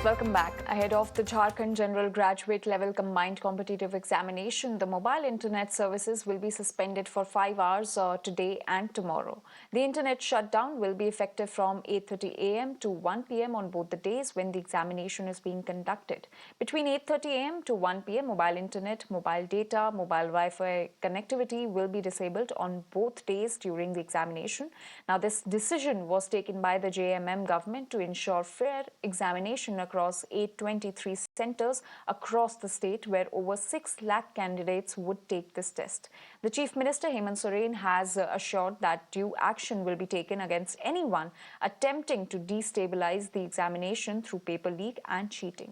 Welcome back. Ahead of the Jharkhand General Graduate Level Combined Competitive Examination, the mobile internet services will be suspended for 5 hours today and tomorrow. The internet shutdown will be effective from 8:30 a.m. to 1 p.m. on both the days when the examination is being conducted. Between 8:30 a.m. to 1 p.m., mobile internet, mobile data, mobile Wi-Fi connectivity will be disabled on both days during the examination. Now, this decision was taken by the JMM government to ensure fair examination across 823 centers across the state, where over 6 lakh candidates would take this test. The Chief Minister Hemant Soren has assured that due action will be taken against anyone attempting to destabilize the examination through paper leak and cheating.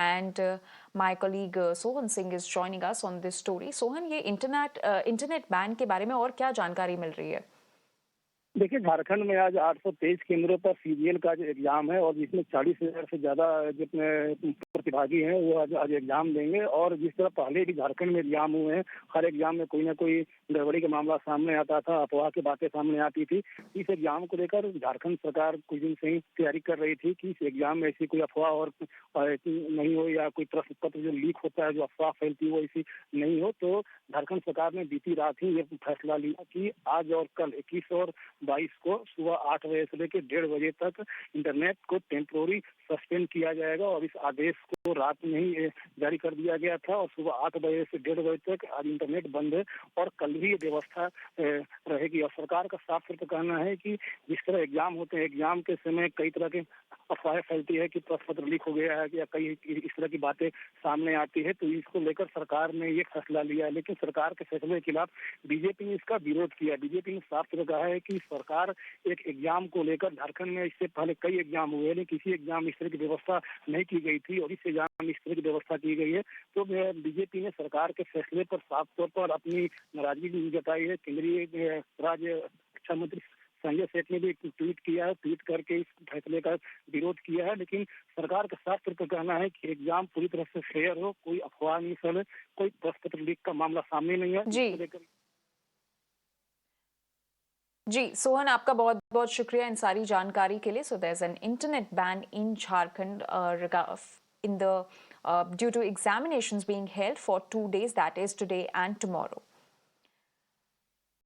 And my colleague Sohan Singh is joining us on this story. Sohan, ये internet ban के बारे में और क्या जानकारी मिल रही है? देखिए, झारखंड में आज 823 केंद्रों पर सीजीएल का जो एग्जाम है और जिसमें 40,000 से ज्यादा जितने प्रतिभागी हैं वो आज एग्जाम देंगे। और जिस तरह पहले भी झारखंड में एग्जाम हुए हैं, हर एग्जाम में कोई ना कोई गड़बड़ी का मामला सामने आता था, अफवाह की बातें सामने आती थी। इस एग्जाम को लेकर झारखंड सरकार कुछ दिन से ही तैयारी कर रही थी कि इस एग्जाम में ऐसी कोई अफवाह और नहीं हो, या कोई प्रश्न पत्र जो लीक होता है, जो अफवाह फैलती है, वो ऐसी नहीं हो। तो झारखंड सरकार ने बीती रात ही ये फैसला लिया कि आज और कल 21 और 22 को सुबह 8 बजे से लेकर 1:30 बजे तक इंटरनेट को टेम्पोररी सस्पेंड किया जाएगा। और इस आदेश को रात में ही जारी कर दिया गया था और सुबह 8 बजे से 1:30 बजे तक आज इंटरनेट बंद है और कल भी ये व्यवस्था रहेगी। और सरकार का साफ तौर पर कहना है कि जिस तरह एग्जाम होते हैं, एग्जाम के समय कई तरह के अफवाहें फैलती है कि प्रश्न पत्र लीक हो गया है या कई इस तरह की बातें सामने आती है, तो इसको लेकर सरकार ने ये फैसला लिया है। लेकिन सरकार के फैसले के खिलाफ बीजेपी ने इसका विरोध किया। बीजेपी ने साफ तौर पर कहा है कि सरकार एक एग्जाम को लेकर, झारखंड में इससे पहले कई एग्जाम हुए लेकिन किसी एग्जाम में इस तरह की व्यवस्था नहीं की गई थी और इस एग्जाम में इस तरह की व्यवस्था की गई है। तो बीजेपी ने सरकार के फैसले पर साफ तौर पर अपनी नाराजगी जताई है। केंद्रीय राज्य शिक्षा मंत्री संजय सेठ ने भी ट्वीट किया है, ट्वीट करके इस फैसले का विरोध किया है। लेकिन सरकार का साफ तौर पर कहना है कि एग्जाम पूरी तरह से फेयर हो, कोई अफवाह नहीं फैले, कोई प्रश्न पत्र लीक का मामला सामने नहीं है। जी सोहन, आपका बहुत बहुत शुक्रिया इन सारी जानकारी के लिए। So there is an internet ban in Jharkhand in the due to examinations being held for 2 days, that is today and tomorrow.